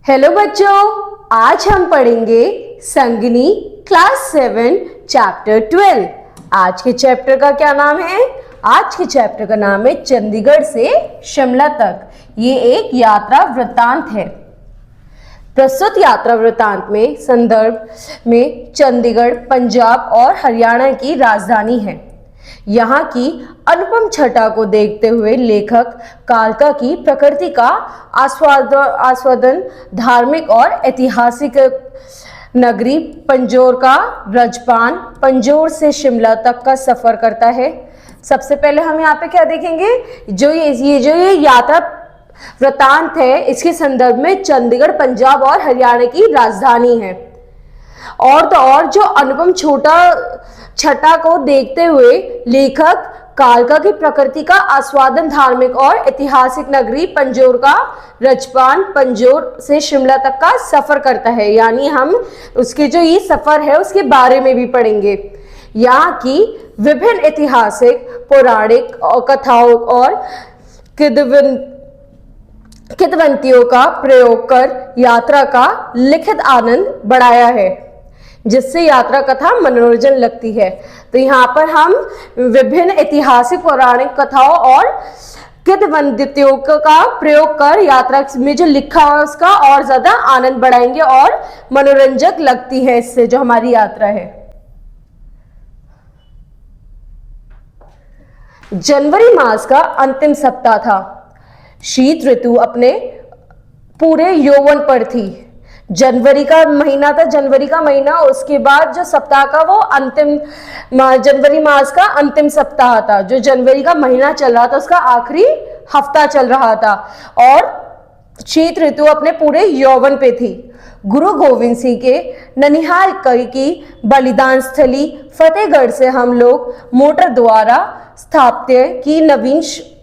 Hello बच्चों, आज हम पढ़ेंगे संगनी क्लास 7 चैप्टर 12। आज के चैप्टर का क्या नाम है? आज के चैप्टर का नाम है चंडीगढ़ से शिमला तक। ये एक यात्रा वृत्तांत है। प्रस्तुत यात्रा वृत्तांत में संदर्भ में चंडीगढ़ पंजाब और हरियाणा की राजधानी है। यहाँ की अनुपम छटा को देखते हुए लेखक कालका की प्रकृति का आस्वादन, धार्मिक और ऐतिहासिक नगरी पंजोर का रजपान, पंजोर से शिमला तक का सफर करता है। सबसे पहले हम यहाँ पे क्या देखेंगे? ये यात्रा वृत्तांत है, इसके संदर्भ में चंडीगढ़ पंजाब और हरियाणा की राजधानी है। और तो और जो अनुपम छटा को देखते हुए लेखक कालका की प्रकृति का आस्वादन, धार्मिक और ऐतिहासिक नगरी पंजोर का रजपान, पंजोर से शिमला तक का सफर करता है। यानी हम उसके जो ये सफर है उसके बारे में भी पढ़ेंगे। यहाँ की विभिन्न ऐतिहासिक, पौराणिक कथाओं और किंवदंतियों का प्रयोग कर यात्रा का लिखित आनंद बढ़ाया है, जिससे यात्रा कथा मनोरंजन लगती है। तो यहाँ पर हम विभिन्न ऐतिहासिक, पौराणिक कथाओं और किंवदंतियों का प्रयोग कर यात्रा में जो लिखा है उसका और ज्यादा आनंद बढ़ाएंगे और मनोरंजक लगती है इससे जो हमारी यात्रा है। जनवरी मास का अंतिम सप्ताह था। शीत ऋतु अपने पूरे यौवन पर थी। जनवरी का महीना था, जनवरी का महीना, उसके बाद जो सप्ताह का वो जनवरी मास का अंतिम सप्ताह था। जो जनवरी का महीना चल रहा था उसका आखिरी हफ्ता चल रहा था और शीत ऋतु अपने पूरे यौवन पे थी। गुरु गोविंद सिंह के ननिहाल की बलिदान स्थली फतेहगढ़ से हम लोग मोटर द्वारा स्थापत्य की नवीन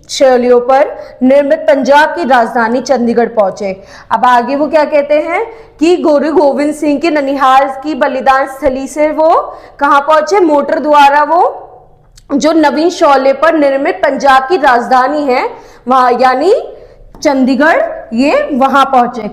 शैलियों पर निर्मित पंजाब की राजधानी चंडीगढ़ पहुंचे। अब आगे वो क्या कहते हैं कि गुरु गोविंद सिंह के ननिहाल की बलिदान स्थली से वो कहां पहुंचे? मोटर द्वारा वो जो नवीन शैली पर निर्मित पंजाब की राजधानी है वहां, यानी चंडीगढ़, ये वहां पहुंचे।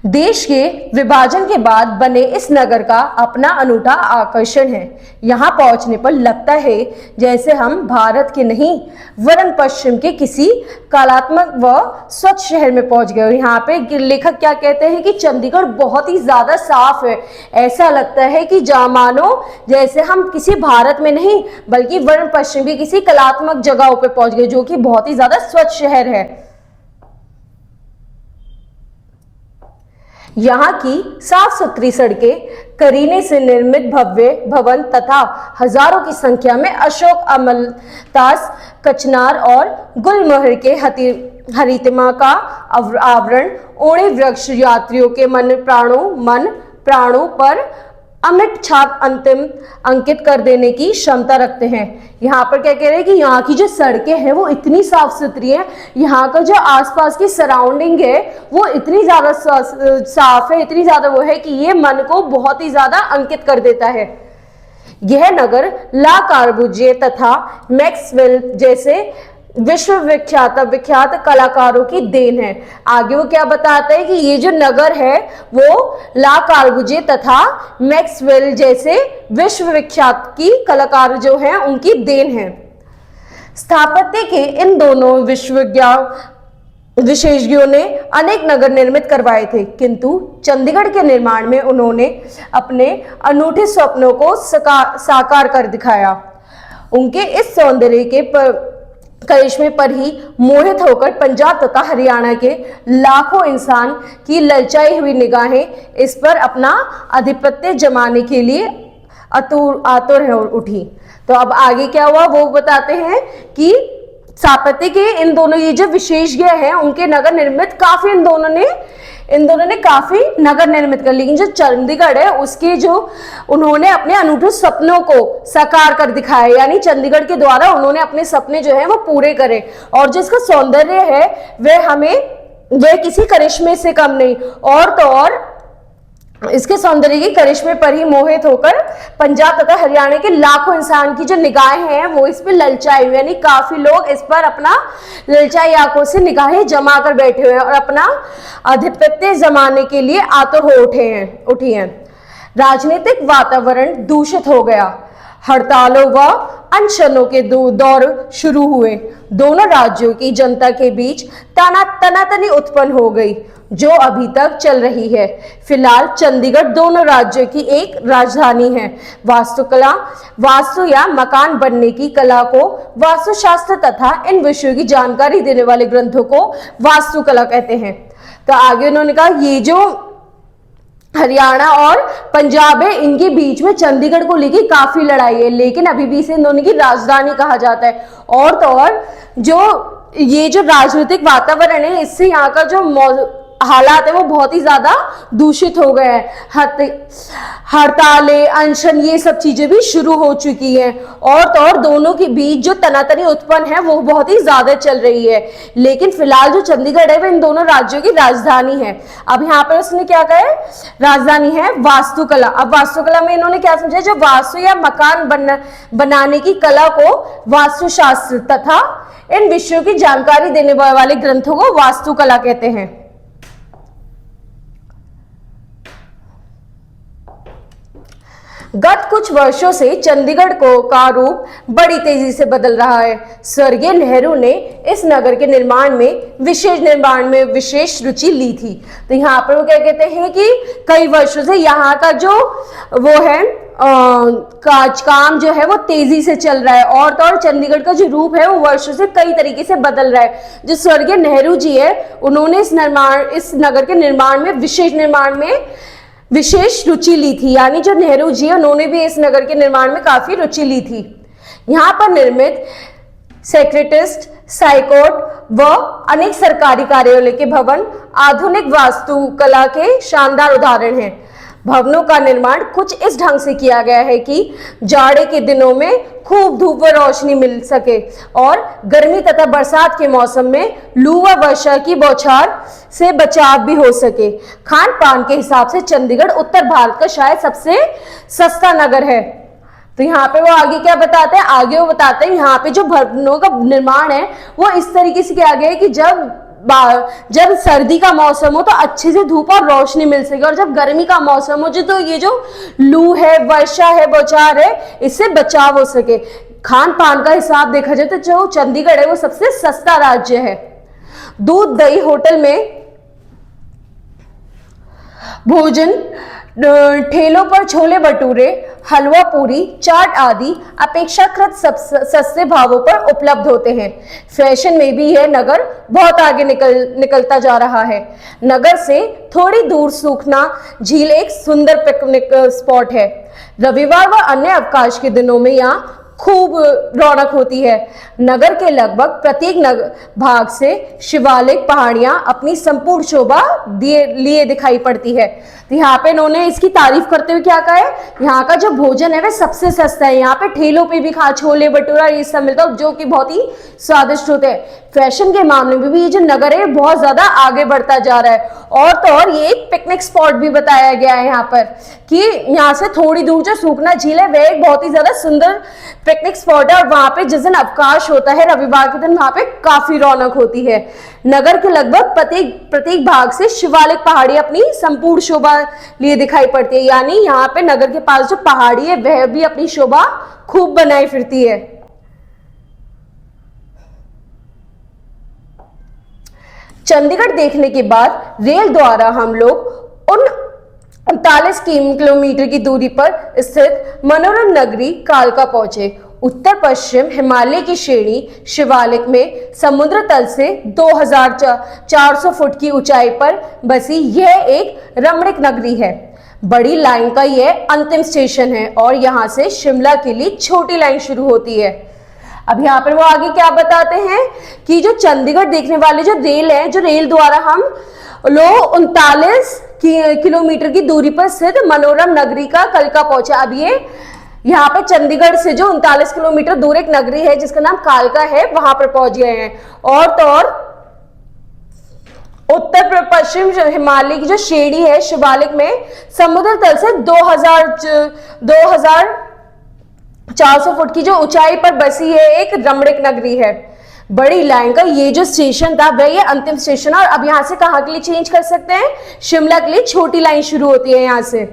देश के विभाजन के बाद बने इस नगर का अपना अनूठा आकर्षण है। यहाँ पहुंचने पर लगता है जैसे हम भारत के नहीं वरन पश्चिम के किसी कलात्मक व स्वच्छ शहर में पहुंच गए। यहाँ पे लेखक क्या कहते हैं कि चंडीगढ़ बहुत ही ज्यादा साफ है। ऐसा लगता है कि मानो जैसे हम किसी भारत में नहीं बल्कि वरन पश्चिम की किसी कलात्मक जगहों पर पहुंच गए, जो कि बहुत ही ज्यादा स्वच्छ शहर है। यहाँ की साफ सुथरी सड़कें, करीने से निर्मित भव्य भवन तथा हजारों की संख्या में अशोक, अमलतास, कचनार और गुलमोहर के हरितमा का आवरण, ओणे वृक्ष यात्रियों के मन प्राणों पर अमिट छाप अंकित कर देने की क्षमता रखते हैं। यहाँ पर क्या कह रहे हैं कि यहाँ की जो सड़कें हैं वो इतनी साफ सुथरी है, यहाँ का जो आसपास की सराउंडिंग है वो इतनी ज्यादा साफ है, इतनी ज्यादा वो है कि ये मन को बहुत ही ज्यादा अंकित कर देता है। यह नगर ला कार्बुजिए तथा मैक्सवेल जैसे विख्यात कलाकारों की देन है। आगे वो क्या बताते हैं कि ये जो नगर है वो ला कार्बुजिए तथा मैक्सवेल जैसे विश्वविख्यात की कलाकार जो हैं उनकी देन है। स्थापत्य के इन दोनों विशेषज्ञों ने अनेक नगर निर्मित करवाए थे, किंतु चंडीगढ़ के निर्माण में उन्होंने अपने अनूठे स्वप्नों को साकार कर दिखाया। उनके इस सौंदर्य के करिश्मे पर ही मोहित होकर पंजाब तथा हरियाणा के लाखों इंसान की ललचाई हुई निगाहें इस पर अपना आधिपत्य जमाने के लिए आतुर उठी। तो अब आगे क्या हुआ वो बताते हैं कि स्थापत्य के इन दोनों ये जो विशेषज्ञ हैं उनके नगर निर्मित काफी इन दोनों ने काफी नगर निर्मित कर, लेकिन जो चंडीगढ़ है उसके जो उन्होंने अपने अनूठे सपनों को साकार कर दिखाया, यानी चंडीगढ़ के द्वारा उन्होंने अपने सपने जो है वो पूरे करे। और जो इसका सौंदर्य है वह किसी करिश्मे से कम नहीं। और तो और इसके सौंदर्य की करिश्मे पर ही मोहित होकर पंजाब तथा हरियाणा के लाखों इंसान की जो निगाहें हैं वो इस पर ललचाई हुई, यानी काफी लोग इस पर अपना ललचाई आंखों से निगाहें जमा कर बैठे हुए हैं और अपना आधिपत्य जमाने के लिए आतुर हो उठी हैं। राजनीतिक वातावरण दूषित हो गया, हड़तालों व अनशनों के दौर शुरू हुए। दोनों राज्यों की जनता के बीच तनातनी उत्पन्न हो गई जो अभी तक चल रही है। फिलहाल चंडीगढ़ दोनों राज्यों की एक राजधानी है। वास्तु या मकान बनने की कला को वास्तुशास्त्र तथा इन विषयों की जानकारी देने वाले ग्रंथों को वास्तुकला कहते हैं। तो आगे उन्होंने कहा ये जो हरियाणा और पंजाब है इनके बीच में चंडीगढ़ को लेकर काफी लड़ाई है, लेकिन अभी भी इसे दोनों की राजधानी कहा जाता है। और तो और जो ये जो राजनीतिक वातावरण है इससे यहाँ का जो हालात है वो बहुत ही ज्यादा दूषित हो गए हैं। हड़तालें, अनशन, ये सब चीजें भी शुरू हो चुकी हैं और तो और दोनों के बीच जो तनातनी उत्पन्न है वो बहुत ही ज्यादा चल रही है। लेकिन फिलहाल जो चंडीगढ़ है वो इन दोनों राज्यों की राजधानी है। अब यहाँ पर उसने क्या कहा है, राजधानी है वास्तुकला। अब वास्तुकला में इन्होंने क्या समझा, जो वास्तु या मकान बनाने की कला को वास्तुशास्त्र तथा इन विषयों की जानकारी देने वाले ग्रंथों को वास्तुकला कहते हैं। गत कुछ वर्षों से चंडीगढ़ का रूप बड़ी तेजी से बदल रहा है। स्वर्गीय नेहरू ने इस नगर के निर्माण में विशेष रुचि ली थी। तो यहाँ पर वो क्या कहते हैं कि कई वर्षों से यहाँ का जो वो है काम जो है वो तेजी से चल रहा है और तो और चंडीगढ़ का जो रूप है वो वर्षों से कई तरीके से बदल रहा है। जो स्वर्गीय नेहरू जी है उन्होंने इस नगर के निर्माण में विशेष रुचि ली थी, यानी जो नेहरू जी है उन्होंने भी इस नगर के निर्माण में काफी रुचि ली थी। यहाँ पर निर्मित सेक्रेटरिएट, साइकोर्ट व अनेक सरकारी कार्यालय के भवन आधुनिक वास्तुकला के शानदार उदाहरण हैं। भवनों का निर्माण कुछ इस ढंग से किया गया है कि जाड़े के दिनों में खूब धूप व रोशनी मिल सके और गर्मी तथा बरसात के मौसम में लू व वर्षा की बौछार से बचाव भी हो सके। खान पान के हिसाब से चंडीगढ़ उत्तर भारत का शायद सबसे सस्ता नगर है। तो यहाँ पे वो आगे क्या बताते हैं, आगे वो बताते हैं यहाँ पे जो भवनों का निर्माण है वो इस तरीके से किया गया है कि जब सर्दी का मौसम हो तो अच्छे से धूप और रोशनी मिल सके और जब गर्मी का मौसम हो तो ये जो लू है, वर्षा है, बौछार है, इससे बचाव हो सके। खान पान का हिसाब देखा जाए तो जो चंडीगढ़ है वो सबसे सस्ता राज्य है। दूध दही होटल में भोजन, ठेलों पर छोले भटूरे, हलवा पूरी, चाट आदि अपेक्षाकृत सस्ते भावों पर उपलब्ध होते हैं। फैशन में भी यह नगर बहुत आगे निकलता जा रहा है। नगर से थोड़ी दूर सूखना झील एक सुंदर पिकनिक स्पॉट है। रविवार व अन्य अवकाश के दिनों में यहाँ खूब रौनक होती है। नगर के लगभग प्रत्येक भाग से शिवालिक पहाड़ियां अपनी संपूर्ण शोभा लिए दिखाई पड़ती है। तो यहाँ पे इन्होंने इसकी तारीफ करते हुए क्या कहा है, यहाँ का जो भोजन है वह सबसे सस्ता है। यहाँ पे ठेलों पे भी छोले भटूरा ये सब मिलता है जो कि बहुत ही स्वादिष्ट होते हैं। फैशन के मामले में भी ये जो नगर है बहुत ज्यादा आगे बढ़ता जा रहा है। और तो और ये एक पिकनिक स्पॉट भी बताया गया है यहाँ पर कि यहाँ से थोड़ी दूर जो सूखना झील है वह एक बहुत ही ज्यादा सुंदर पिकनिक स्पॉट है और वहां पे जिस दिन अवकाश होता है रविवार के दिन वहां पे काफी रौनक होती है। नगर के लगभग प्रत्येक भाग से शिवालिक पहाड़ी अपनी संपूर्ण शोभा लिए दिखाई पड़ती है, यानी यहाँ पे नगर के पास जो पहाड़ी है वह भी अपनी शोभा खूब बनाई फिरती है। चंडीगढ़ देखने के बाद रेल द्वारा हम लोग उन 39 किलोमीटर की दूरी पर स्थित मनोरम नगरी कालका पहुंचे। उत्तर पश्चिम हिमालय की श्रेणी शिवालिक में समुद्र तल से 2400 फुट की ऊंचाई पर बसी यह एक रमणीक नगरी है। बड़ी लाइन का यह अंतिम स्टेशन है और यहाँ से शिमला के लिए छोटी लाइन शुरू होती है। अब यहाँ पर वो आगे क्या बताते हैं कि जो चंडीगढ़ देखने वाले जो रेल है, जो रेल द्वारा हम लोग 39 किलोमीटर की दूरी पर स्थित मनोरम नगरी का कालका पहुंचा। अब ये यहाँ पे चंडीगढ़ से जो 39 किलोमीटर दूर एक नगरी है जिसका नाम कालका है वहां पर पहुंच गए हैं। और तो और उत्तर पश्चिम हिमालय की जो श्रेणी है शिवालिक में समुद्र तल से 2400 फुट की जो ऊंचाई पर बसी है एक रमणीक नगरी है। बड़ी लाइन का ये जो स्टेशन था वह ये अंतिम स्टेशन है। और अब यहां से कहां के लिए चेंज कर सकते हैं, शिमला के लिए छोटी लाइन शुरू होती है यहां से।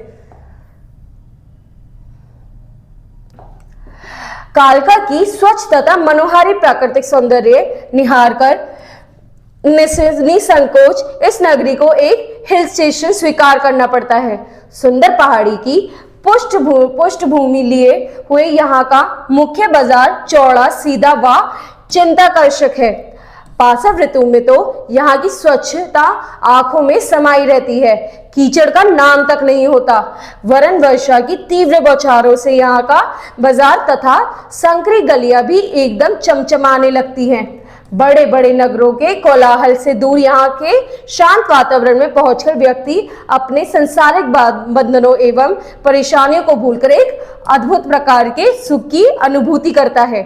कालका की स्वच्छ तथा मनोहारी प्राकृतिक सौंदर्य निहार कर निसंकोच इस नगरी को एक हिल स्टेशन स्वीकार करना पड़ता है। सुंदर पहाड़ी की पृष्ठभूमि लिए हुए यहाँ का मुख्य बाजार चौड़ा, सीधा व चिंताकर्षक है। पार्श्व ऋतु में तो यहाँ की स्वच्छता आंखों में समाई रहती है, कीचड़ का नाम तक नहीं होता। वरन वर्षा की तीव्र बौछारों से यहाँ का बाजार तथा संकरी गलियां भी एकदम चमचमाने लगती हैं। बड़े बड़े नगरों के कोलाहल से दूर यहाँ के शांत वातावरण में पहुंचकर व्यक्ति अपने संसारिक बंधनों एवं परेशानियों को भूलकर एक अद्भुत प्रकार के सुख की अनुभूति करता है।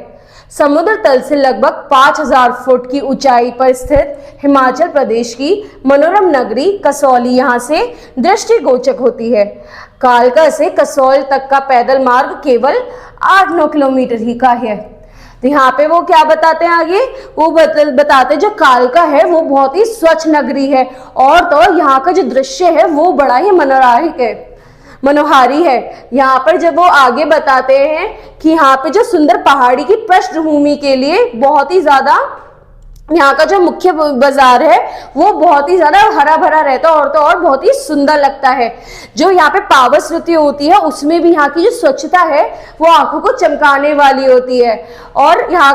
समुद्र तल से लगभग 5000 फुट की ऊंचाई पर स्थित हिमाचल प्रदेश की मनोरम नगरी कसौली यहाँ से दृष्टिगोचर होती है। कालका से कसौल तक का पैदल मार्ग केवल 8-9 किलोमीटर ही का है। तो यहाँ पे वो क्या बताते हैं आगे, वो बताते हैं जो कालका है वो बहुत ही स्वच्छ नगरी है और तो यहाँ का जो दृश्य है वो बड़ा ही मनोहारी है। यहाँ पर जब वो आगे बताते हैं कि यहाँ पे जो सुंदर पहाड़ी की पृष्ठभूमि के लिए बहुत ही ज्यादा यहाँ का जो मुख्य बाजार है वो बहुत ही ज्यादा हरा भरा रहता है और तो और बहुत ही सुंदर लगता है। जो यहाँ पे पावस ऋतु होती है उसमें भी यहाँ की जो स्वच्छता है वो आंखों को चमकाने वाली होती है। और यहाँ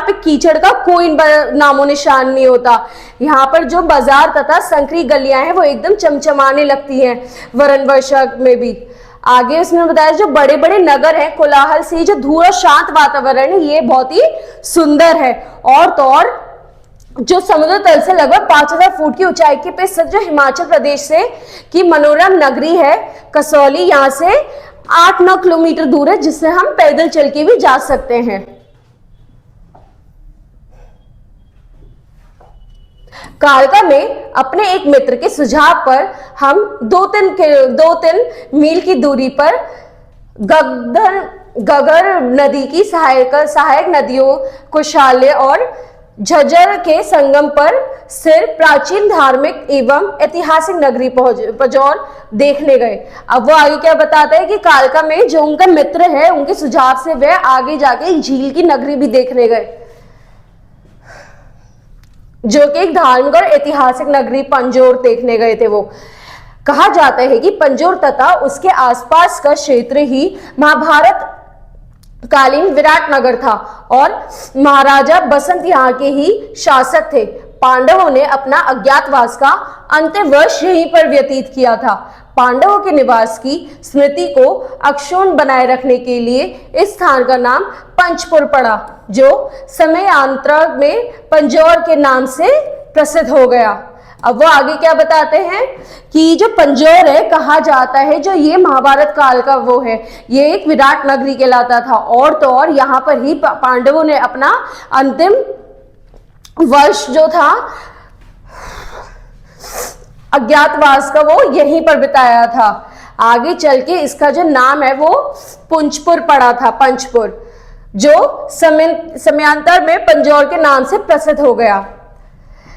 पे कीचड़ का कोई नामो निशान नहीं होता। यहाँ पर जो बाजार तथा संकरी गलियां हैं वो एकदम चमचमाने लगती हैं वरन वर्षा में भी। आगे उसने बताया जो बड़े बड़े नगर हैं कोलाहल से जो धूल और शांत वातावरण है ये बहुत ही सुंदर है। और तो और जो समुद्र तल से लगभग 5000 फुट की ऊंचाई के पे जो हिमाचल प्रदेश से की मनोरम नगरी है कसौली, यहाँ से 8-9 किलोमीटर दूर है जिससे हम पैदल चल के भी जा सकते हैं। कालका में अपने एक मित्र के सुझाव पर हम 2-3 मील की दूरी पर गगर नदी की सहायक नदियों कुशाले और झज्जर के संगम पर सिर्फ प्राचीन धार्मिक एवं ऐतिहासिक नगरी पजौर देखने गए। अब वो आगे क्या बताता है कि कालका में जो उनका मित्र है उनके सुझाव से वह आगे जाके एक झील की नगरी भी देखने गए जो कि एक धार्मिक और ऐतिहासिक नगरी पंजोर देखने गए थे। वो कहा जाता है कि पंजोर तथा उसके आसपास का क्षेत्र ही महाभारत कालीन विराट नगर था और महाराजा बसंत यहाँ के ही शासक थे। पांडवों ने अपना अज्ञातवास का अंतिम वर्ष यहीं पर व्यतीत किया था। पांडवों के निवास की स्मृति को अक्षुण्ण बनाए रखने के लिए इस स्थान का नाम पंचपुर पड़ा जो समयांतर में पंजौर के नाम से प्रसिद्ध हो गया। अब वो आगे क्या बताते हैं कि जो पंजौर है कहा जाता है जो ये महाभारत काल का वो है, ये एक विराट नगरी कहलाता था और तो और यहाँ पर ही पांडवों ने अपना अंतिम वर्ष जो था अज्ञातवास का वो यहीं पर बिताया था। आगे चल के इसका जो नाम है वो पुंजपुर पड़ा था, पंचपुर, जो समयांतर में पंजौर के नाम से प्रसिद्ध हो गया।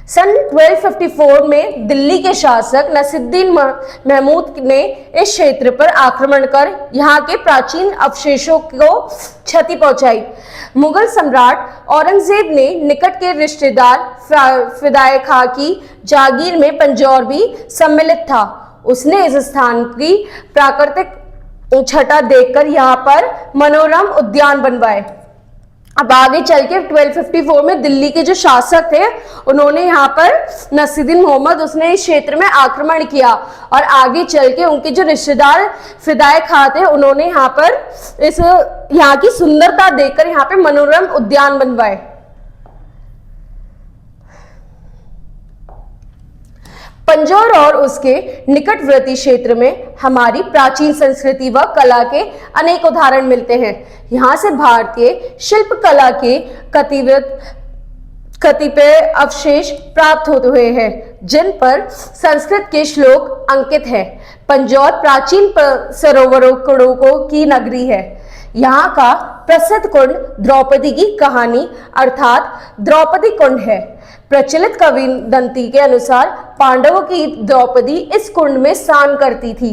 सन 1254 में दिल्ली के शासक नसीरुद्दीन महमूद ने इस क्षेत्र पर आक्रमण कर यहाँ के प्राचीन अवशेषों को क्षति पहुंचाई। मुगल सम्राट औरंगजेब ने निकट के रिश्तेदार फिदाए खां की जागीर में पंजौर भी सम्मिलित था। उसने इस स्थान की प्राकृतिक छटा देखकर यहाँ पर मनोरम उद्यान बनवाए। अब आगे चल के 1254 में दिल्ली के जो शासक थे उन्होंने यहाँ पर नसीरुद्दीन मोहम्मद उसने इस क्षेत्र में आक्रमण किया और आगे चल के उनके जो रिश्तेदार फिदाए खां थे उन्होंने यहाँ पर यहाँ की सुंदरता देखकर यहाँ पे मनोरम उद्यान बनवाए। पंजौर और उसके निकटवर्ती क्षेत्र में हमारी प्राचीन संस्कृति व कला के अनेक उदाहरण मिलते हैं। यहाँ से भारतीय शिल्प कला के कतिपय अवशेष प्राप्त होते हुए हैं जिन पर संस्कृत के श्लोक अंकित है। पंजौर प्राचीन सरोवरों कुंडों की नगरी है। यहाँ का प्रसिद्ध कुंड द्रौपदी की कहानी अर्थात द्रौपदी कुंड है। प्रचलित किंवदंती के अनुसार पांडवों की द्रौपदी इस कुंड में स्नान करती थी।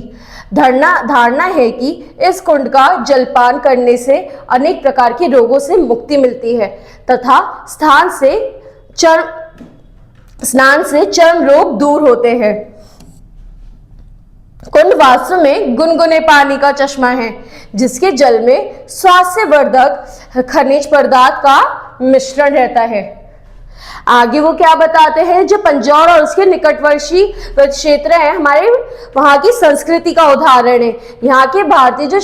धारणा है कि इस कुंड का जलपान करने से अनेक प्रकार के रोगों से मुक्ति मिलती है तथा स्नान से चर्म रोग दूर होते हैं। कुंड वास्तव में गुनगुने पानी का चश्मा है जिसके जल में स्वास्थ्यवर्धक खनिज पदार्थ का मिश्रण रहता है। आगे वो क्या बताते हैं, जो पंजौर और उसके निकटवर्ती क्षेत्र है हमारे वहां की संस्कृति का उदाहरण है। यहाँ के भारतीय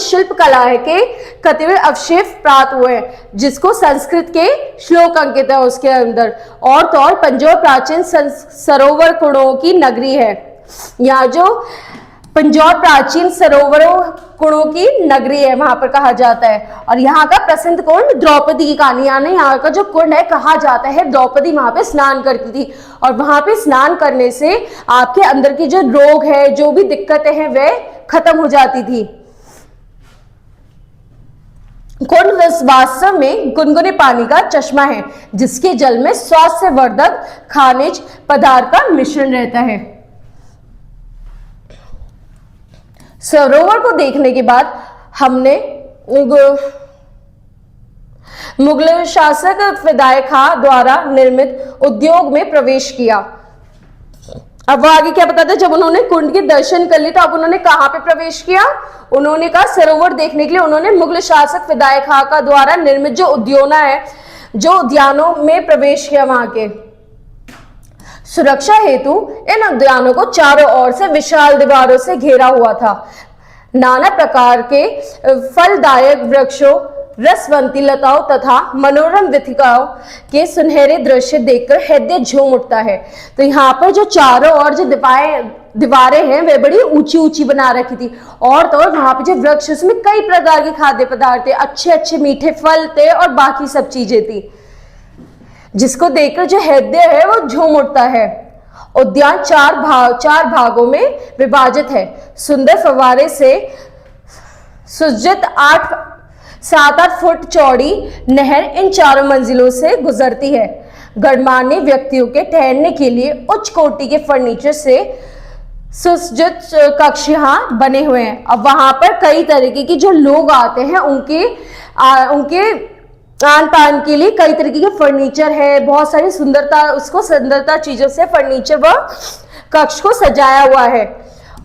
शिल्प कला है के कतिपय अवशेष प्राप्त हुए हैं जिसको संस्कृत के श्लोक अंकित है उसके अंदर। और तो और पंजौर प्राचीन सरोवर कुंडों की नगरी है। यहाँ जो पंजौर प्राचीन सरोवरों कुंडों की नगरी है वहां पर कहा जाता है। और यहाँ का प्रसिद्ध कुंड द्रौपदी की कहानी, यानी यहाँ का जो कुंड है कहा जाता है द्रौपदी वहां पे स्नान करती थी और वहां पे स्नान करने से आपके अंदर की जो रोग है, जो भी दिक्कतें हैं वह खत्म हो जाती थी। कुंड वास्तव में गुनगुने पानी का चश्मा है जिसके जल में स्वास्थ्यवर्धक खनिज पदार्थ का मिश्रण रहता है। सरोवर को देखने के बाद हमने मुगल शासक फिदाय खां द्वारा निर्मित उद्योग में प्रवेश किया। अब वो आगे क्या बताते हैं, जब उन्होंने कुंड के दर्शन कर लिए तो अब उन्होंने कहां पे प्रवेश किया, उन्होंने कहा सरोवर देखने के लिए उन्होंने मुगल शासक फिदाय खां का द्वारा निर्मित जो उद्यानों में प्रवेश किया। वहां के सुरक्षा हेतु इन उद्यानों को चारों ओर से विशाल दीवारों से घेरा हुआ था। नाना प्रकार के फलदायक वृक्षों, रसवंती लताओं तथा मनोरम वीथिकाओं के सुनहरे दृश्य देखकर हृदय झूम उठता है। तो यहाँ पर जो चारों ओर जो दीवारें हैं वे बड़ी ऊंची ऊंची बना रखी थी और तो और वहां पे जो वृक्ष उसमें कई प्रकार के खाद्य पदार्थ थे, अच्छे अच्छे मीठे फल थे और बाकी सब चीजें थी जिसको देखकर जो हृदय है वो झूम उठता है। उद्यान चार भागों में विभाजित है। सुंदर फव्वारे से सुसज्जित 7-8 फुट चौड़ी नहर इन चारों मंजिलों से गुजरती है। गणमान्य व्यक्तियों के ठहरने के लिए उच्च कोटि के फर्नीचर से सुसज्जित कक्ष यहाँ बने हुए हैं। अब वहां पर कई तरीके के जो लोग आते हैं उनके आन पान के लिए कई तरीके के फर्नीचर है, बहुत सारी सुंदरता चीजों से फर्नीचर व कक्ष को सजाया हुआ है।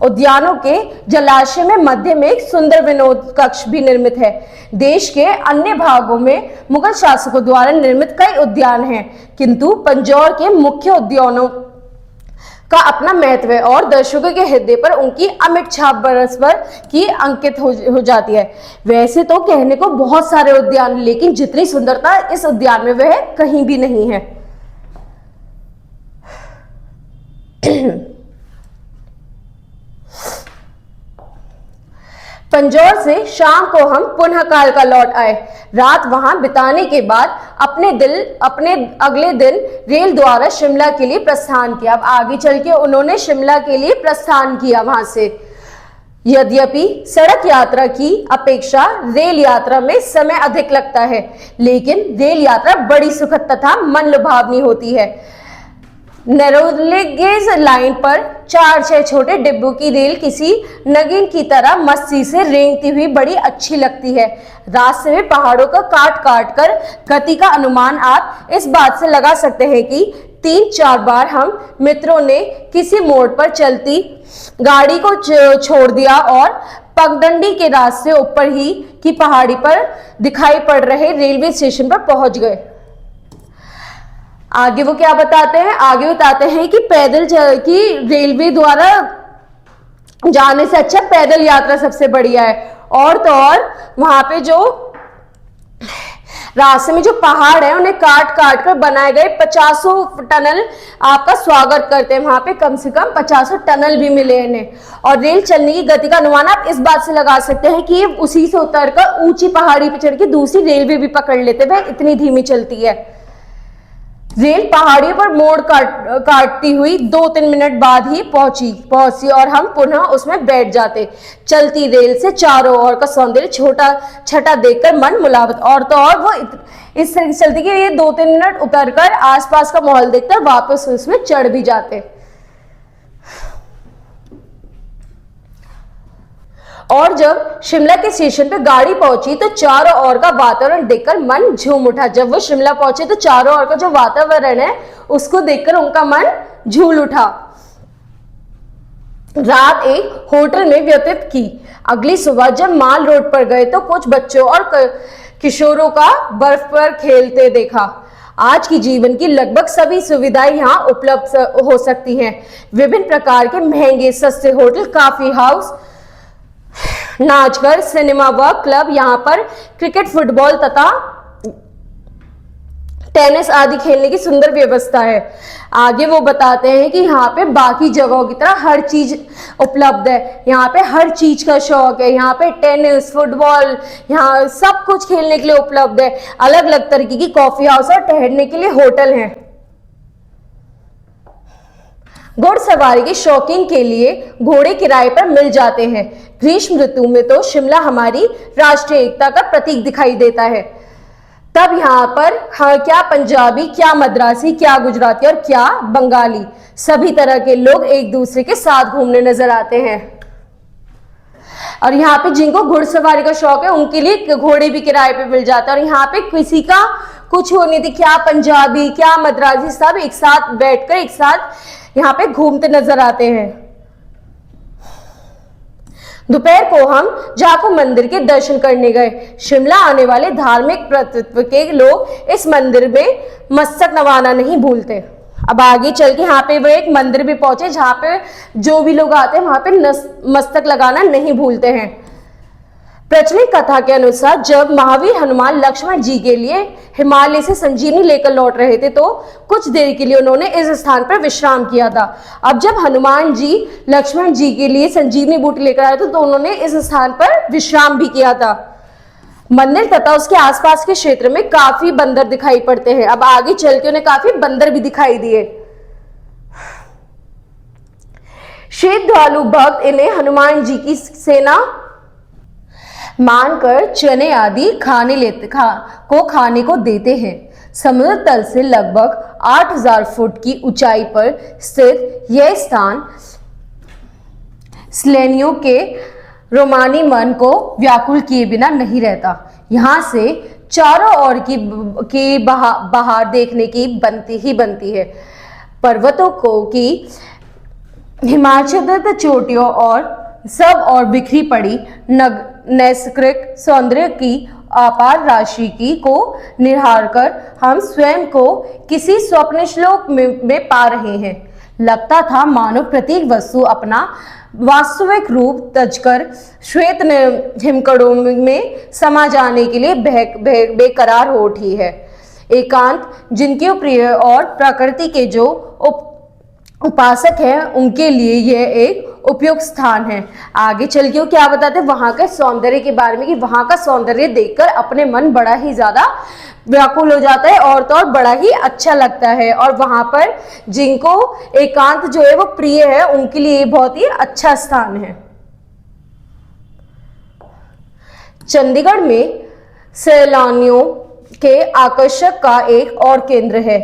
उद्यानों के जलाशय में मध्य में एक सुंदर विनोद कक्ष भी निर्मित है। देश के अन्य भागों में मुगल शासकों द्वारा निर्मित कई उद्यान हैं किंतु पंजौर के मुख्य उद्यानों का अपना महत्व है और दर्शकों के हृदय पर उनकी अमिट छाप बरसभर की अंकित हो जाती है। वैसे तो कहने को बहुत सारे उद्यान, लेकिन जितनी सुंदरता इस उद्यान में वह कहीं भी नहीं है। पंजौर से शाम को हम पुनः कालका लौट आए। रात वहां बिताने के बाद अपने अगले दिन रेल द्वारा शिमला के लिए प्रस्थान किया। अब आगे चल के उन्होंने शिमला के लिए प्रस्थान किया वहां से। यद्यपि सड़क यात्रा की अपेक्षा रेल यात्रा में समय अधिक लगता है, लेकिन रेल यात्रा बड़ी सुखद तथा मन लुभावनी होती है। नैरोगेज लाइन पर 4-6 छोटे डिब्बों की रेल किसी नगीन की तरह मस्ती से रेंगती हुई बड़ी अच्छी लगती है। रास्ते में पहाड़ों का काट कर गति का अनुमान आप इस बात से लगा सकते हैं कि 3-4 बार हम मित्रों ने किसी मोड़ पर चलती गाड़ी को छोड़ दिया और पगडंडी के रास्ते ऊपर ही की पहाड़ी पर दिखाई पड़ रहे रेलवे स्टेशन पर पहुंच गए। आगे वो क्या बताते हैं, आगे बताते हैं कि पैदल की रेलवे द्वारा जाने से अच्छा पैदल यात्रा सबसे बढ़िया है। और तो और वहां पे जो रास्ते में जो पहाड़ है उन्हें काट काट कर बनाए गए 50 टनल आपका स्वागत करते हैं। वहां पे कम से कम 50 टनल भी मिले इन्हें। और रेल चलने की गति का अनुमान आप इस बात से लगा सकते हैं कि ये उसी से उतरकर ऊंची पहाड़ी पर चढ़ के दूसरी रेलवे भी पकड़ लेते हैं, इतनी धीमी चलती है। रेल पहाड़ियों पर मोड़ काटती हुई 2-3 मिनट बाद ही पहुंची और हम पुनः उसमें बैठ जाते। चलती रेल से चारों ओर का सौंदर्य छोटा छटा देखकर मन मुलावत, और तो और वो इस तरह से चलती कि ये 2-3 मिनट उतरकर आसपास का माहौल देखकर वापस उसमें चढ़ भी जाते। और जब शिमला के स्टेशन पे गाड़ी पहुंची तो चारों ओर का वातावरण देखकर मन झूम उठा। जब वो शिमला पहुंचे तो चारों ओर का जो वातावरण है उसको देखकर उनका मन झूल उठा। रात एक होटल में व्यतीत की। अगली सुबह जब माल रोड पर गए तो कुछ बच्चों और किशोरों का बर्फ पर खेलते देखा। आज की जीवन की लगभग सभी सुविधाएं यहाँ उपलब्ध हो सकती हैं। विभिन्न प्रकार के महंगे सस्ते होटल, कॉफी हाउस, नाचघर, सिनेमा व क्लब, यहाँ पर क्रिकेट, फुटबॉल तथा टेनिस आदि खेलने की सुंदर व्यवस्था है। आगे वो बताते हैं कि यहाँ पे बाकी जगहों की तरह हर चीज उपलब्ध है। यहाँ पे हर चीज का शौक है। यहाँ पे टेनिस, फुटबॉल, यहाँ सब कुछ खेलने के लिए उपलब्ध है। अलग अलग तरीके की कॉफी हाउस और ठहरने के लिए होटल हैं। घुड़सवारी के शौकीन के लिए घोड़े किराए पर मिल जाते हैं। ग्रीष्म ऋतु में तो शिमला हमारी राष्ट्रीय एकता का प्रतीक दिखाई देता है। तब यहाँ पर क्या पंजाबी, क्या मद्रासी, क्या गुजराती और क्या बंगाली, सभी तरह के लोग एक दूसरे के साथ घूमने नजर आते हैं। और यहाँ पे जिनको घुड़सवारी का शौक है उनके लिए घोड़े भी किराए पे मिल जाता है। और यहाँ पे किसी का कुछ हो नहीं थी, क्या पंजाबी, क्या मद्रासी, सब एक साथ बैठकर एक साथ यहाँ पे घूमते नजर आते हैं। दोपहर को हम जाको मंदिर के दर्शन करने गए। शिमला आने वाले धार्मिक प्रतित्व के लोग इस मंदिर में मस्तक नवाना नहीं भूलते। अब आगे चल के यहाँ पे वो एक मंदिर भी पहुंचे जहाँ पे जो भी लोग आते हैं वहां पे मस्तक लगाना नहीं भूलते हैं। प्रचलित कथा के अनुसार जब महावीर हनुमान लक्ष्मण जी के लिए हिमालय से संजीवनी लेकर लौट रहे थे तो कुछ देर के लिए उन्होंने इस स्थान पर विश्राम किया था। अब जब हनुमान जी लक्ष्मण जी के लिए संजीवनी बूटी लेकर आए थे तो उन्होंने इस स्थान पर विश्राम भी किया था। मंदिर तथा उसके आसपास के क्षेत्र में काफी बंदर दिखाई पड़ते हैं। अब आगे चल के उन्हें काफी बंदर भी दिखाई दिए। श्रद्धालु भक्त इन्हें हनुमान जी की सेना मानकर चने आदि खाने को देते हैं। समुद्र तल से लगभग 8000 फुट की ऊंचाई पर स्थित यह स्थान सैलानियों के रोमानी मन को व्याकुल किए बिना नहीं रहता। यहाँ से चारों ओर की बहार देखने की बनती है। पर्वतों की हिमाचल चोटियों और बिखरी पड़ी नैसर्गिक सौंदर्य की अपार राशि को निहार कर हम स्वयं को किसी स्वप्न श्लोक में पा रहे हैं। लगता था मानो प्रत्येक वस्तु अपना वास्तविक रूप तजकर श्वेत हिमकड़ों में समा जाने के लिए बेकरार हो उठी है। एकांत जिनके प्रिय और प्रकृति के जो उपासक हैं उनके लिए यह एक उपयुक्त स्थान है। आगे चल के वो क्या बताते हैं वहां के सौंदर्य के बारे में कि वहां का सौंदर्य देखकर अपने मन बड़ा ही ज्यादा व्याकुल हो जाता है और तो और बड़ा ही अच्छा लगता है। और वहां पर जिनको एकांत जो है वो प्रिय है उनके लिए बहुत ही अच्छा स्थान है। चंडीगढ़ में सैलानियों के आकर्षक का एक और केंद्र है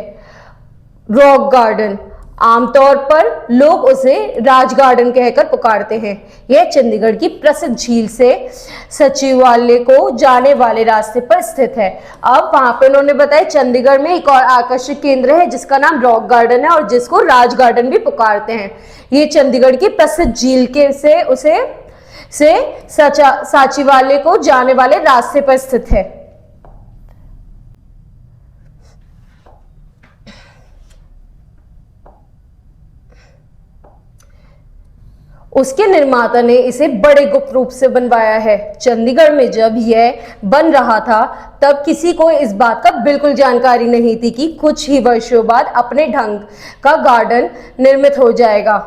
रॉक गार्डन। आमतौर पर लोग उसे राज गार्डन कहकर पुकारते हैं। यह चंडीगढ़ की प्रसिद्ध झील से सचिवालय को जाने वाले रास्ते पर स्थित है। अब वहां पे उन्होंने बताया चंडीगढ़ में एक और आकर्षक केंद्र है जिसका नाम रॉक गार्डन है और जिसको राज गार्डन भी पुकारते हैं। ये चंडीगढ़ की प्रसिद्ध झील के से सचिवालय को जाने वाले रास्ते पर स्थित है। उसके निर्माता ने इसे बड़े गुप्त रूप से बनवाया है। चंडीगढ़ में जब यह बन रहा था तब किसी को इस बात का बिल्कुल जानकारी नहीं थी कि कुछ ही वर्षों बाद अपने ढंग का गार्डन निर्मित हो जाएगा।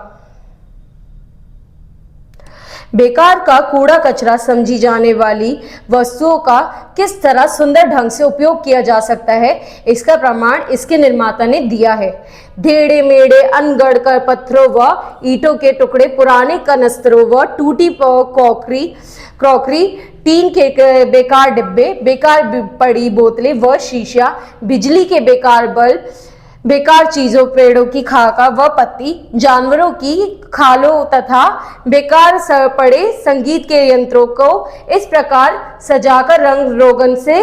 बेकार का कूड़ा कचरा समझी जाने वाली वस्तुओं का किस तरह सुंदर ढंग से उपयोग किया जा सकता है, इसका प्रमाण इसके निर्माता ने दिया है। ढेड़े मेढ़े अनगढ़ कर पत्थरों व ईंटों के टुकड़े, पुराने कनस्तरों व टूटी क्रॉकरी, टीन के बेकार डिब्बे, बेकार पड़ी बोतलें व शीशा, बिजली के बेकार बल्ब, बेकार चीजों, पेड़ों की खाका व पत्ती, जानवरों की खालों तथा बेकार पड़े संगीत के यंत्रों को इस प्रकार सजाकर रंग रोगन से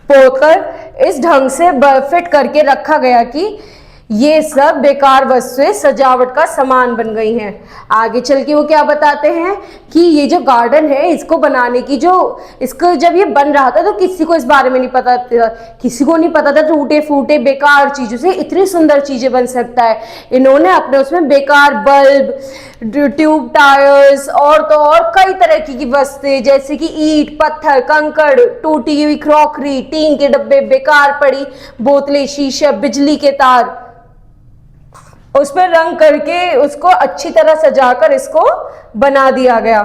पोतकर इस ढंग से फिट करके रखा गया कि ये सब बेकार वस्तुएं सजावट का सामान बन गई हैं। आगे चल के वो क्या बताते हैं कि ये जो गार्डन है इसको बनाने की इसको जब ये बन रहा था तो किसी को इस बारे में नहीं पता था, किसी को नहीं पता था टूटे फूटे बेकार चीजों से इतनी सुंदर चीजें बन सकता है। इन्होंने अपने उसमें बेकार बल्ब, ट्यूब टायर्स और तो और कई तरह की वस्तुएं जैसे कि ईंट, पत्थर, कंकड़, टूटी हुई क्रॉकरी, टीन के डब्बे, बेकार पड़ी बोतलें, शीशा, बिजली के तार, उस पर रंग करके उसको अच्छी तरह सजाकर इसको बना दिया गया।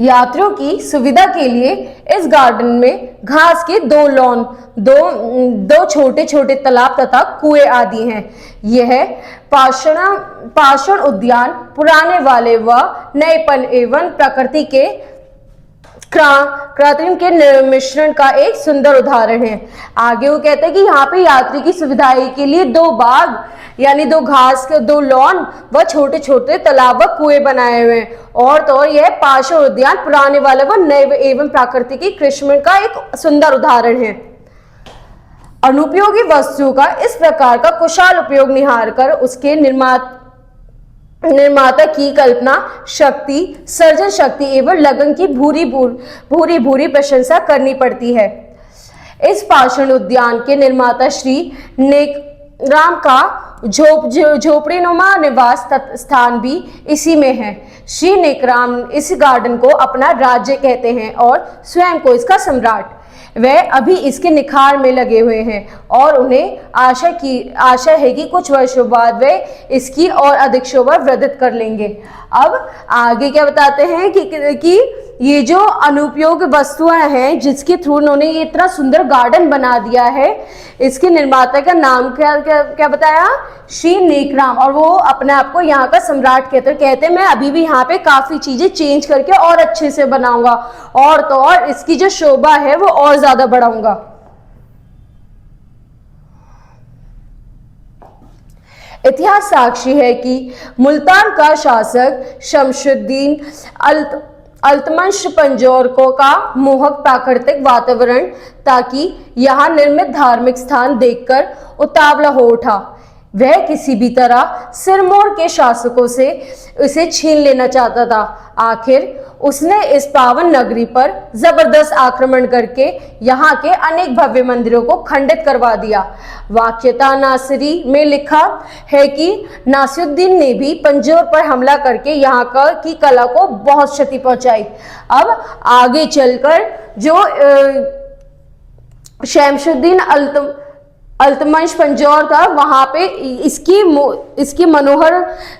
यात्रियों की सुविधा के लिए इस गार्डन में घास के 2 लॉन, दो छोटे छोटे तालाब तथा कुएं आदि हैं। यह पाषाण उद्यान पुराने वाले व नएपन एवं प्रकृति के कृत्रिम के मिश्रण का एक सुंदर उदाहरण है। आगे वो कहते हैं कि यहाँ पे यात्री की सुविधाएं के लिए 2 बाग यानी 2 घास के 2 लॉन व छोटे छोटे तालाब व कुएं बनाए हुए हैं। और तो और यह पाषाण उद्यान पुराने वाले व नए एवं प्राकृतिक की मिश्रण का एक सुंदर उदाहरण है। अनुपयोगी वस्तुओं का इस प्रकार का कुशल उपयोग निहार कर उसके निर्माता की कल्पना शक्ति, सर्जन शक्ति एवं लगन की भूरी प्रशंसा करनी पड़ती है। इस पाषाण उद्यान के निर्माता श्री नेकराम का झोपड़ीनुमा निवास स्थान भी इसी में है। श्री नेकराम इस गार्डन को अपना राज्य कहते हैं और स्वयं को इसका सम्राट। वह अभी इसके निखार में लगे हुए हैं और उन्हें आशा है कि कुछ वर्षों बाद वे इसकी और अधिक शोभा वृद्धि कर लेंगे। अब आगे क्या बताते हैं कि ये जो अनुपयोगी वस्तुएं हैं जिसके थ्रू उन्होंने ये इतना सुंदर गार्डन बना दिया है, इसके निर्माता का नाम क्या बताया, श्री नेकराम, और वो अपने आप को यहाँ का सम्राट कहते मैं अभी भी यहाँ पे काफी चीजें चेंज करके और अच्छे से बनाऊंगा और तो और इसकी जो शोभा है वो और ज्यादा बढ़ाऊंगा। इतिहास साक्षी है कि मुल्तान का शासक शमशुद्दीन अल्तमश पंजोरको का मोहक प्राकृतिक वातावरण ताकि यहाँ निर्मित धार्मिक स्थान देखकर उतावला हो उठा। वह किसी भी तरह सिरमौर के शासकों से इसे छीन लेना चाहता था। आखिर उसने इस पावन नगरी पर जबरदस्त आक्रमण करके यहाँ के अनेक भव्य मंदिरों को खंडित करवा दिया। वाक्यता नासिरी में लिखा है कि नासिरुद्दीन ने भी पंजोर पर हमला करके यहाँ की कला को बहुत क्षति पहुंचाई। अब आगे चलकर जो शमशुद्दीन अल्तमश पंजौर था वहां पे इसकी मनोहर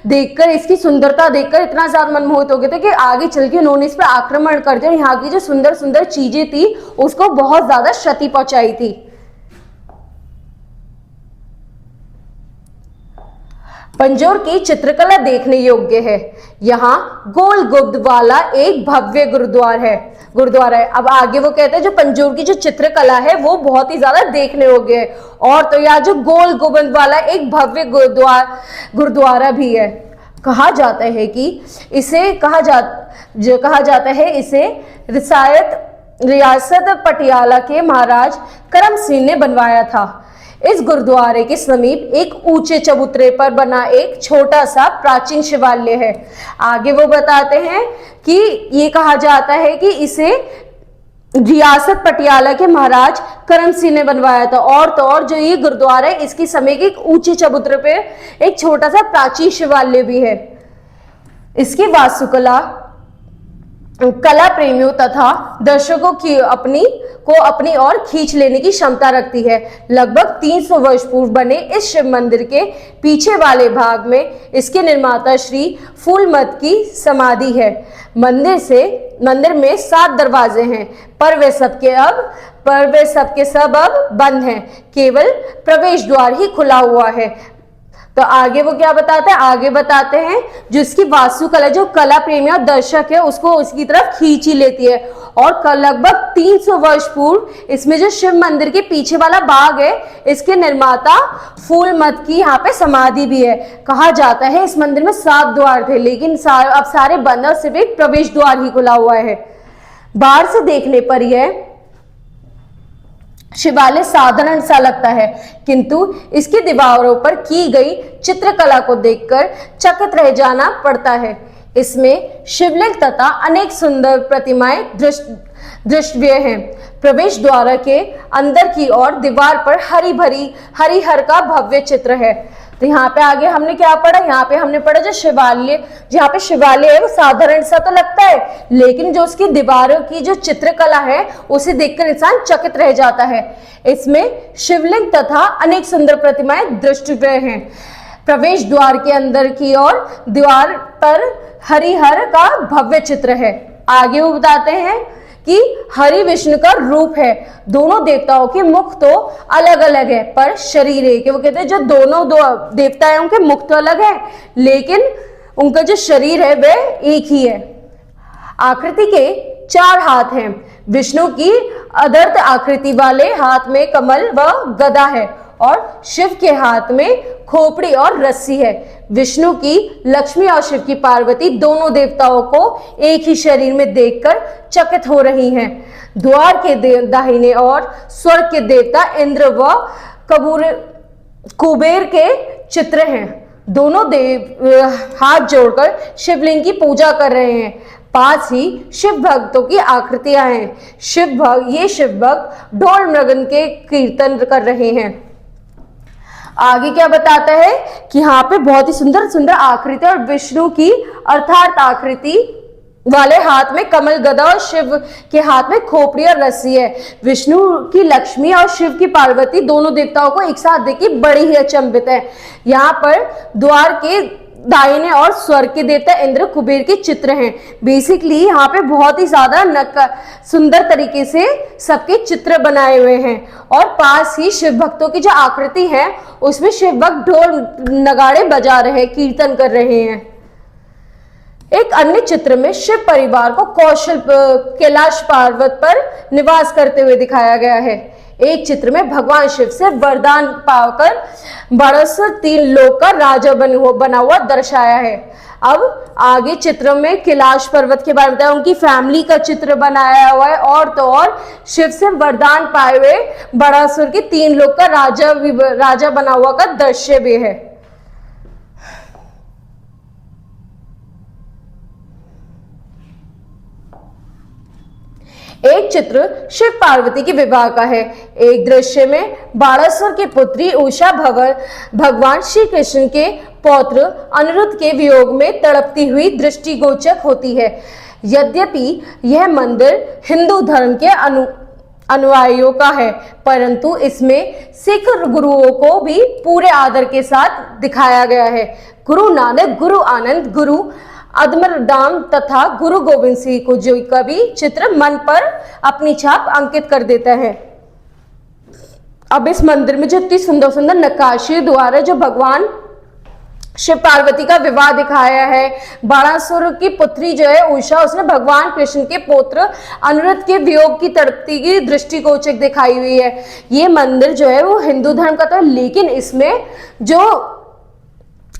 देखकर, इसकी सुंदरता देखकर इतना ज्यादा मनमोहित हो गए थे कि आगे चल के उन्होंने इस पर आक्रमण कर दिया। यहाँ की जो सुंदर सुंदर चीजें थी उसको बहुत ज्यादा क्षति पहुंचाई थी। पंजौर की चित्रकला देखने योग्य है। यहाँ गोल गुंबद वाला एक भव्य गुरुद्वारा है। अब आगे वो कहते हैं जो पंजौर की जो चित्रकला है वो बहुत ही ज्यादा देखने योग्य है। और तो यहाँ जो गोल गुंबद वाला एक भव्य गुरुद्वारा भी है। कहा जाता है कि इसे रियासत पटियाला के महाराज करम सिंह ने बनवाया था। इस गुरुद्वारे के समीप एक ऊंचे चबूतरे पर बना एक छोटा सा प्राचीन शिवालय है। आगे वो बताते हैं कि ये कहा जाता है कि रियासत पटियाला के महाराज करम सिंह ने बनवाया था। और तो और जो ये गुरुद्वारा है इसकी समय के एक ऊंचे चबूतरे पे एक छोटा सा प्राचीन शिवालय भी है। इसकी वास्तुकला कला प्रेमियों तथा दर्शकों की अपनी ओर खींच लेने की क्षमता रखती है। लगभग 300 वर्ष पूर्व बने इस शिव मंदिर के पीछे वाले भाग में इसके निर्माता श्री फूलमत की समाधि है। मंदिर में 7 दरवाजे हैं, पर वे सब अब बंद हैं। केवल प्रवेश द्वार ही खुला हुआ है। तो आगे वो क्या बताते हैं? आगे बताते हैं जो इसकी वास्तुकला, जो कला प्रेमी और दर्शक है उसको उसकी तरफ खींच ही लेती है। और लगभग 300 वर्ष पूर्व इसमें जो शिव मंदिर के पीछे वाला बाग है इसके निर्माता फूलमत की यहाँ पे समाधि भी है। कहा जाता है इस मंदिर में 7 द्वार थे, लेकिन अब सारे बंद और सिर्फ एक प्रवेश द्वार ही खुला हुआ है। बाहर से देखने पर यह शिवालय साधारण सा लगता है, किंतु इसकी दीवारों पर की गई चित्रकला को देखकर चकित रह जाना पड़ता है। इसमें शिवलिंग तथा अनेक सुंदर प्रतिमाएं दृश्य हैं। प्रवेश द्वार के अंदर की ओर दीवार पर हरिहर का भव्य चित्र है। तो यहाँ पे आगे हमने क्या पढ़ा? यहाँ पे हमने पढ़ा जो जहाँ पे शिवालय है वो साधारण सा तो लगता है, लेकिन जो उसकी दीवारों की जो चित्रकला है उसे देखकर इंसान चकित रह जाता है। इसमें शिवलिंग तथा अनेक सुंदर प्रतिमाएं दृष्टिप्रिय हैं। प्रवेश द्वार के अंदर की ओर दीवार पर हरिहर का भव्य चित्र है। आगे वो बताते हैं कि हरि विष्णु का रूप है। दोनों देवताओं के मुख तो अलग अलग है पर शरीर एक है। वो कहते हैं जो दोनों देवता है उनके मुख तो अलग है, लेकिन उनका जो शरीर है वह एक ही है। आकृति के 4 हाथ हैं। विष्णु की अदर्थ आकृति वाले हाथ में कमल व गदा है और शिव के हाथ में खोपड़ी और रस्सी है। विष्णु की लक्ष्मी और शिव की पार्वती दोनों देवताओं को एक ही शरीर में देखकर चकित हो रही हैं। द्वार के दाहिने और स्वर्ग के देवता इंद्र व कुबेर के चित्र हैं। दोनों देव हाथ जोड़कर शिवलिंग की पूजा कर रहे हैं। पास ही शिव भक्तों की आकृतियां हैं। शिव भक्त ढोल मृदंग के कीर्तन कर रहे हैं। आगे क्या बताता है कि यहाँ पे बहुत ही सुंदर सुंदर आकृति और विष्णु की अर्थात आकृति वाले हाथ में कमल गदा और शिव के हाथ में खोपड़ी और रस्सी है। विष्णु की लक्ष्मी और शिव की पार्वती दोनों देवताओं को एक साथ देखी बड़ी ही अचंभित है। यहाँ पर द्वार के दाहिने और स्वर्ग के देवता इंद्र कुबेर के चित्र हैं। बेसिकली यहाँ पे बहुत ही ज्यादा सुंदर तरीके से सबके चित्र बनाए हुए हैं। और पास ही शिव भक्तों की जो आकृति है उसमें शिव भक्त ढोल नगाड़े बजा रहे हैं, कीर्तन कर रहे हैं। एक अन्य चित्र में शिव परिवार को कैलाश पर्वत पर निवास करते हुए दिखाया गया है। एक चित्र में भगवान शिव से वरदान पाकर 3 लोक का राजा बना हुआ दर्शाया है। अब आगे चित्र में कैलाश पर्वत के बारे में बताया, उनकी फैमिली का चित्र बनाया हुआ है। और तो और शिव से वरदान पाए हुए बड़ासुर के 3 लोक का राजा बना हुआ का दृश्य भी है। एक चित्र शिव पार्वती के विवाह का है। एक दृश्य में बाणासुर की पुत्री उषा भगवान श्री कृष्ण के पौत्र अनिरुद्ध के वियोग में तड़पती हुई दृष्टिगोचर होती है। यद्यपि यह मंदिर हिंदू धर्म के अनुयायियों का है, परंतु इसमें सिख गुरुओं को भी पूरे आदर के साथ दिखाया गया है। गुरु नानक, गुरु आनंद, गुरु अदमरदाम तथा गुरु गोविंद सिंह को जो कभी चित्र मन पर अपनी छाप अंकित कर देता है। अब इस मंदिर में जो इतनी सुंदर सुंदर नक्काशी द्वारा जो भगवान शिव पार्वती का विवाह दिखाया है, बाणासुर की पुत्री जो है उषा, उसने भगवान कृष्ण के पुत्र अनिरुद्ध के वियोग की तड़पती की दृष्टिगोचर दिखाई हुई है। ये मंदिर जो है वो हिंदू धर्म का था, लेकिन इसमें जो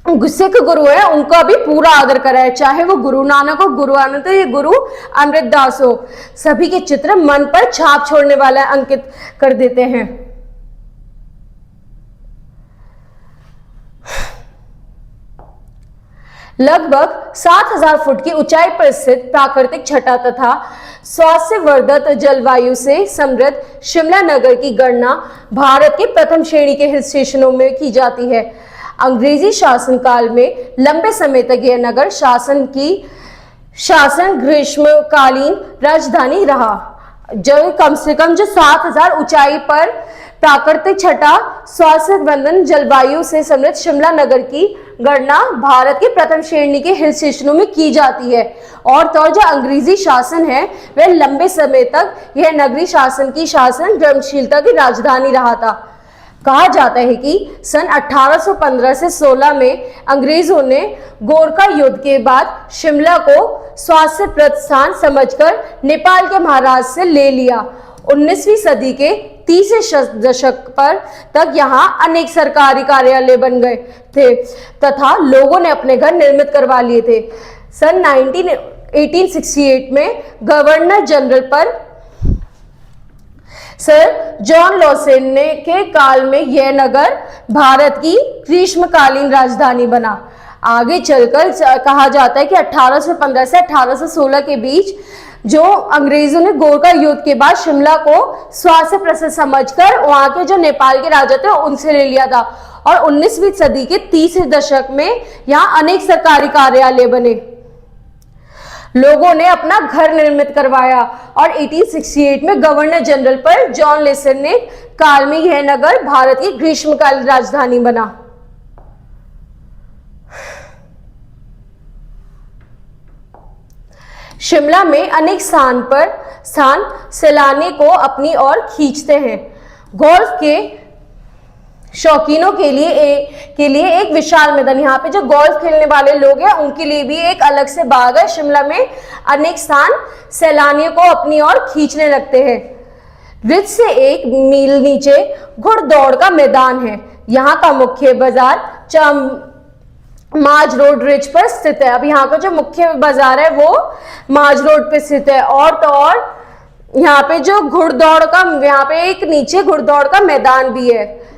सिख गुरु है उनका भी पूरा आदर करा है, चाहे वो गुरु नानक हो, गुरु आनंद हो या गुरु अमृतदास हो। सभी के चित्र मन पर छाप छोड़ने वाला अंकित कर देते हैं। लगभग 7000 फुट की ऊंचाई पर स्थित प्राकृतिक छटा तथा स्वास्थ्यवर्धक जलवायु से समृद्ध शिमला नगर की गणना भारत के प्रथम श्रेणी के हिल स्टेशनों में की जाती है। अंग्रेजी शासनकाल में लंबे समय तक यह नगर शासन ग्रीष्मकालीन राजधानी रहा। जो कम से कम जो 7000 ऊंचाई पर प्राकृतिक छटा स्वास्थ्यवर्धक जलवायु से समृद्ध शिमला नगर की गणना भारत के प्रथम श्रेणी के हिल स्टेशनों में की जाती है। और तो जो अंग्रेजी शासन है वह लंबे समय तक यह नगरीय शासन की ग्रहणशीलता की राजधानी रहा था। कहा जाता है कि सन 1815 से 16 में अंग्रेजों ने गोरखा युद्ध के बाद शिमला को स्वास्थ्यप्रद स्थान समझकर नेपाल के महाराज से ले लिया। 19वीं सदी के 30वें दशक पर तक यहाँ अनेक सरकारी कार्यालय बन गए थे तथा लोगों ने अपने घर निर्मित करवा लिए थे। सन 1868 में गवर्नर जनरल पर सर जॉन लॉसेन के काल में यह नगर भारत की ग्रीष्मकालीन राजधानी बना। आगे चलकर कहा जाता है कि 1815 से 1816 के बीच जो अंग्रेजों ने गोरखा युद्ध के बाद शिमला को स्वास्थ्य प्रसिद्ध समझकर वहां के जो नेपाल के राजा थे उनसे ले लिया था। और 19वीं सदी के 30वें दशक में यहाँ अनेक सरकारी कार्यालय बने, लोगों ने अपना घर निर्मित करवाया और 1868 में गवर्नर जनरल पर जॉन लेसन ने काल में यह नगर भारत की ग्रीष्मकालीन राजधानी बना। शिमला में अनेक स्थान सैलानी को अपनी ओर खींचते हैं। गोल्फ के शौकीनों के लिए एक विशाल मैदान, यहाँ पे जो गोल्फ खेलने वाले लोग हैं उनके लिए भी एक अलग से बाग है। शिमला में अनेक स्थान सैलानियों को अपनी ओर खींचने लगते हैं। ब्रिज से 1 मील नीचे घुड़दौड़ का मैदान है। यहाँ का मुख्य बाजार माज रोड रिज पर स्थित है। अब यहाँ का जो मुख्य बाजार है वो माज रोड पे स्थित है। और तो और यहाँ पे जो यहाँ पे एक नीचे घुड़दौड़ का मैदान भी है।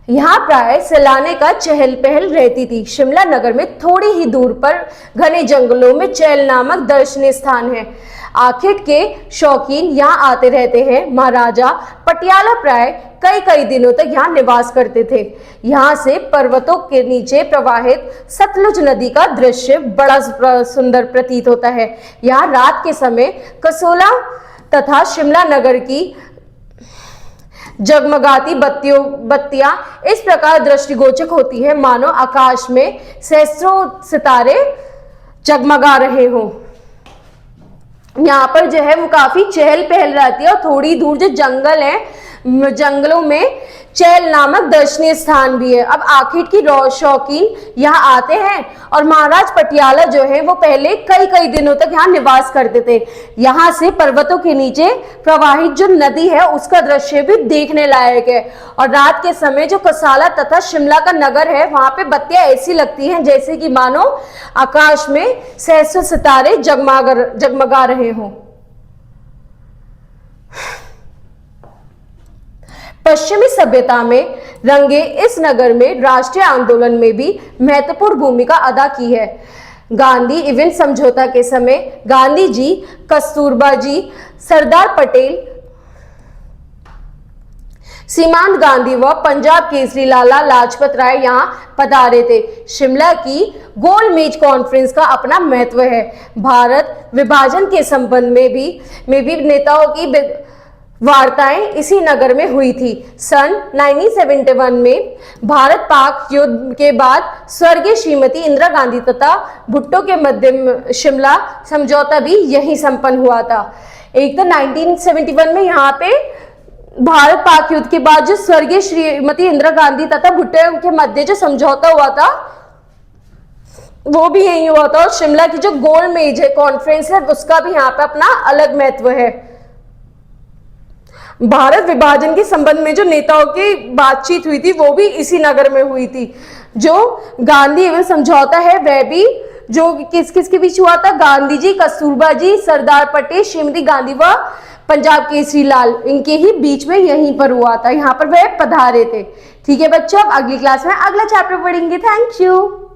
यहाँ प्राय सैलानी का चहल पहल रहती थी। शिमला नगर में थोड़ी ही दूर पर घने जंगलों में चैल नामक दर्शनीय स्थान है। आखिर के शौकीन यहाँ आते रहते हैं। महाराजा पटियाला प्राय कई दिनों तक यहाँ निवास करते थे। यहाँ से पर्वतों के नीचे प्रवाहित सतलुज नदी का दृश्य बड़ा सुंदर प्रतीत होता है। यहाँ रात के समय कसोला तथा शिमला नगर की जगमगाती बत्तियां इस प्रकार दृष्टिगोचर होती है मानो आकाश में सहस्त्रों सितारे जगमगा रहे हों। यहाँ पर जो है वो काफी चहल पहल रहती है और थोड़ी दूर जो जंगल है, जंगलों में चैल नामक दर्शनीय स्थान भी है। अब आखिर की शौकीन यहाँ आते हैं और महाराज पटियाला जो है वो पहले कई दिनों तक यहाँ निवास करते थे। यहाँ से पर्वतों के नीचे प्रवाहित जो नदी है उसका दृश्य भी देखने लायक है। और रात के समय जो कसाला तथा शिमला का नगर है वहां पे बत्तियां ऐसी लगती हैं जैसे कि मानो आकाश में सहस्त्रों सितारे जगमगा रहे हों। पश्चिमी सभ्यता में रंगे इस नगर में राष्ट्रीय आंदोलन में भी महत्वपूर्ण भूमिका अदा की है। गांधी इवेंट समझौता के समय गांधी जी, कस्तूरबा जी, सरदार पटेल, सीमांत गांधी व पंजाब केसरी लाला लाजपत राय यहाँ पधारे थे। शिमला की गोल मेज कॉन्फ्रेंस का अपना महत्व है। भारत विभाजन के संबंध में भी नेताओं की वार्ताएं इसी नगर में हुई थी। सन 1971 में भारत पाक युद्ध के बाद स्वर्गीय श्रीमती इंदिरा गांधी तथा भुट्टो के मध्य शिमला समझौता भी यहीं संपन्न हुआ था। एक तो 1971 में यहाँ पे भारत पाक युद्ध के बाद जो स्वर्गीय श्रीमती इंदिरा गांधी तथा भुट्टो के मध्य जो समझौता हुआ था वो भी यही हुआ था। और शिमला की जो गोल मेज है कॉन्फ्रेंस है उसका भी यहाँ पे अपना अलग महत्व है। भारत विभाजन के संबंध में जो नेताओं की बातचीत हुई थी वो भी इसी नगर में हुई थी। जो गांधी एवं समझौता है वह भी जो किस के बीच हुआ था, गांधी जी, कस्तूरबा जी, सरदार पटेल, श्रीमती गांधी व पंजाब केसरी लाल, इनके ही बीच में यहीं पर हुआ था। यहाँ पर वह पधारे थे। ठीक है बच्चों, अब अगली क्लास में अगला चैप्टर पढ़ेंगे। Thank you.